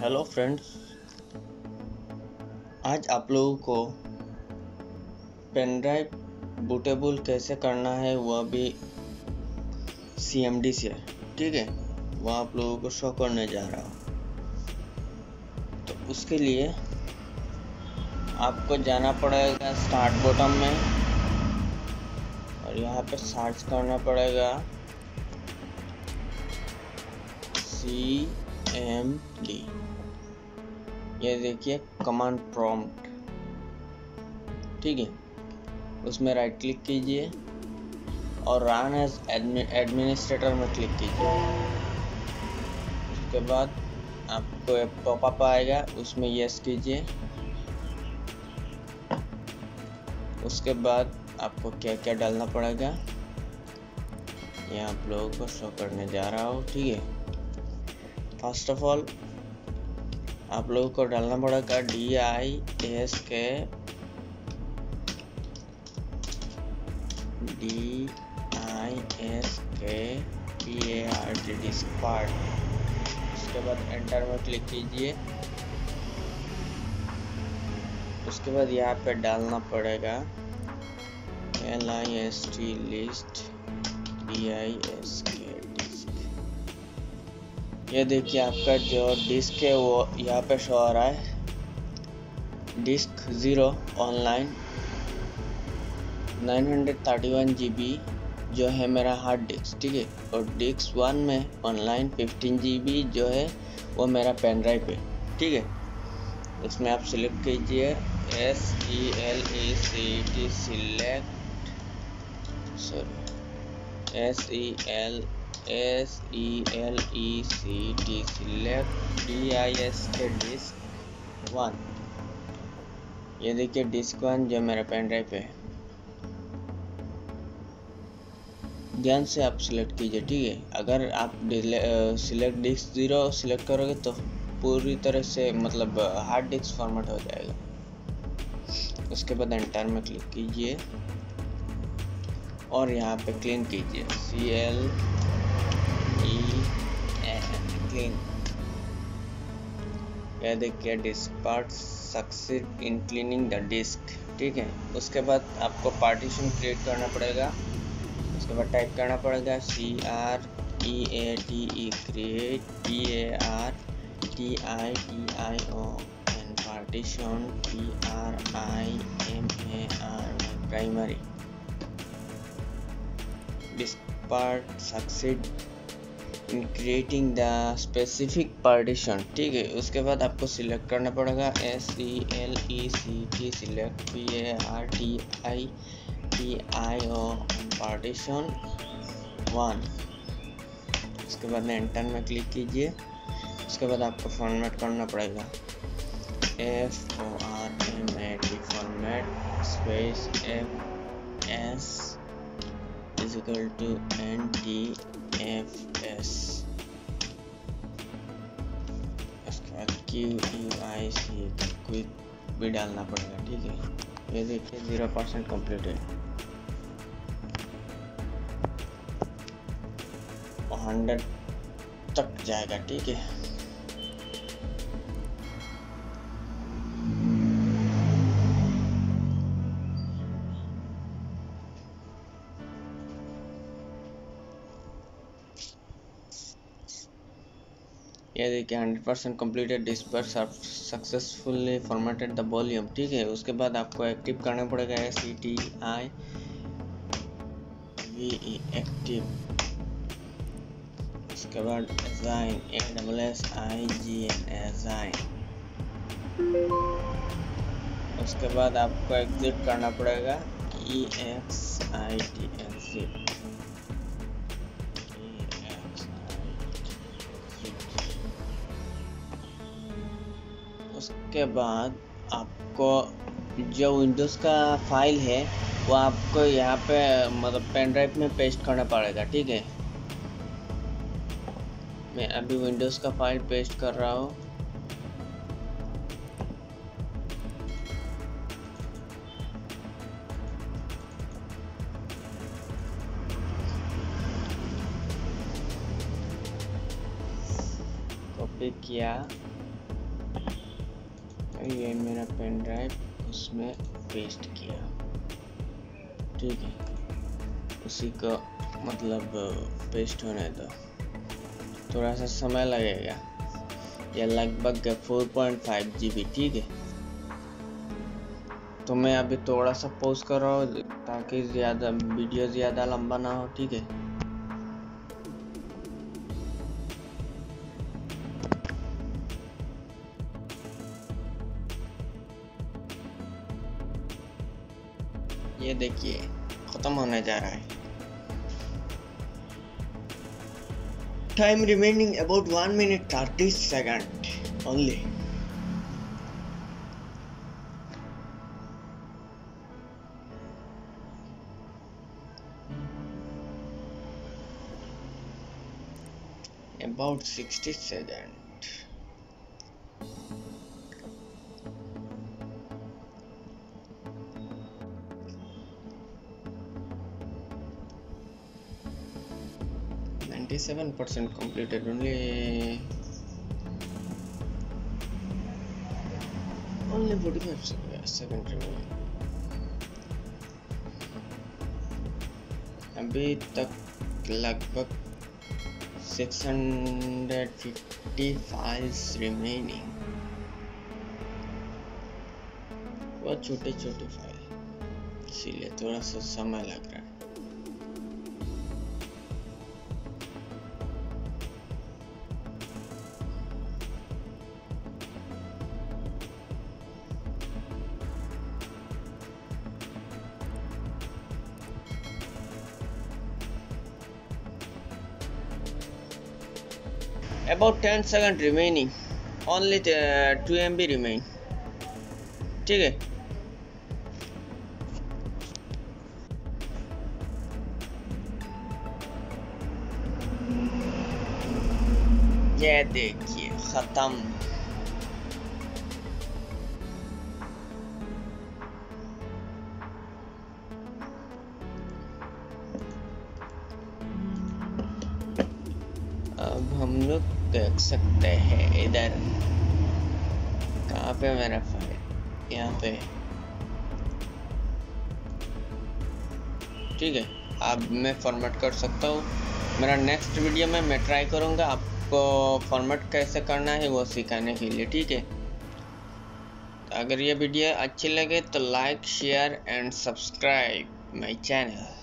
Hello friends, आज आप लोगों को पेन ड्राइव बूटेबल कैसे करना है वह भी CMD से, ठीक है। वह आप लोगों को शो करने जा रहा हूँ। तो उसके लिए आपको जाना पड़ेगा स्टार्ट बटन में और यहाँ पे सर्च करना पड़ेगा CMD। ये देखिए कमांड प्रॉम्प्ट, ठीक है। उसमें राइट क्लिक कीजिए और रन एज एडमिनिस्ट्रेटर में क्लिक कीजिए। उसके बाद आपको एक पॉपअप आएगा, उसमें यस कीजिए। उसके बाद आपको क्या क्या डालना पड़ेगा ये आप लोगों को शो करने जा रहा हूँ, ठीक है। फर्स्ट ऑफ ऑल आप लोगों को डालना पड़ेगा DISK PART डिस्क पार्ट। उसके बाद एंटर में क्लिक कीजिए। उसके बाद यहाँ पे डालना पड़ेगा LIST लिस्ट DISK डिस्क। ये देखिए आपका जो डिस्क है वो यहाँ पे शो आ रहा है, डिस्क 0 ऑनलाइन 931 GB जो है मेरा हार्ड डिस्क, ठीक है। और डिस्क 1 में ऑनलाइन 15 GB जो है वो मेरा पेन ड्राइव है, ठीक है। इसमें आप सिलेक्ट कीजिए SELECT सिलेक्ट DISK डिस्क 1। ये देखिए डिस्क 1 जो मेरा पेन ड्राइव है, ध्यान से आप सिलेक्ट कीजिए, ठीक है। अगर आप सिलेक्ट डिस्क 0 सिलेक्ट करोगे तो पूरी तरह से मतलब हार्ड डिस्क फॉर्मेट हो जाएगा। उसके बाद एंटर में क्लिक कीजिए और यहाँ पे क्लीन कीजिए CLEAN क्लीन। यह देखिए disk part succeed in cleaning the disk, ठीक है। उसके बाद आपको पार्टीशन क्रिएट करना पड़ेगा। उसके बाद टाइप करना पड़ेगा CREATE create PARTITION partition PRIMAR primary. Disk part succeed in creating the specific partition, ठीक है। उसके बाद आपको सिलेक्ट करना पड़ेगा SELECT सिलेक्ट PARTITION पार्टीशन 1। उसके बाद एंटर में क्लिक कीजिए। उसके बाद आपको फॉर्मेट करना पड़ेगा FORMAT format space FS is equal to NTFS। उसके बाद QUIC क्विक भी डालना पड़ेगा, ठीक है। ये देखिए 0% कंप्लीट है, 100 तक जाएगा, ठीक है। ये देखिए 100% completed डिस्क पर सक्सेसफुली फॉर्मेटेड द वॉल्यूम, ठीक है। उसके बाद आपको एक्टिव करना पड़ेगा SETIVE एक्टिव। उसके बाद assign ASSIGN assign। उसके बाद आपको एग्जिट करना पड़ेगा EXIT exit। उसके बाद आपको जो विंडोज़ का फाइल है वो आपको यहाँ पे मतलब पेन ड्राइव में पेस्ट करना पड़ेगा, ठीक है। मैं अभी विंडोज़ का फाइल पेस्ट कर रहा हूँ। कॉपी किया ये मेरा पेन ड्राइव उसमें पेस्ट किया, ठीक है। उसी को मतलब पेस्ट होने दो, थोड़ा सा समय लगेगा। ये लगभग 4.5 GB, ठीक है। तो मैं अभी थोड़ा सा पॉज कर रहा हूँ ताकि ज़्यादा वीडियो ज़्यादा लंबा ना हो, ठीक है। ये देखिए खत्म होने जा रहा है। Time remaining about 1 minute 30 seconds only. About 60 seconds. %97 completed. Only 45 seconds remaining. अभी तक लगभग 650 files remaining. बहुत छोटे छोटे फाइल, इसीलिए थोड़ा सा समय लग रहा है। About 10 seconds remaining. Only 2 MB remain. ठीक है। ये देखिए खत्म। अब हम लोग देख सकते हैं इधर कहाँ पे मेरा फाइल, यहाँ पे, ठीक है। अब मैं फॉर्मेट कर सकता हूँ। मेरा नेक्स्ट वीडियो में मैं ट्राई करूँगा आपको फॉर्मेट कैसे करना है वो सिखाने के लिए, ठीक है। अगर ये वीडियो अच्छी लगे तो like share and subscribe my channel.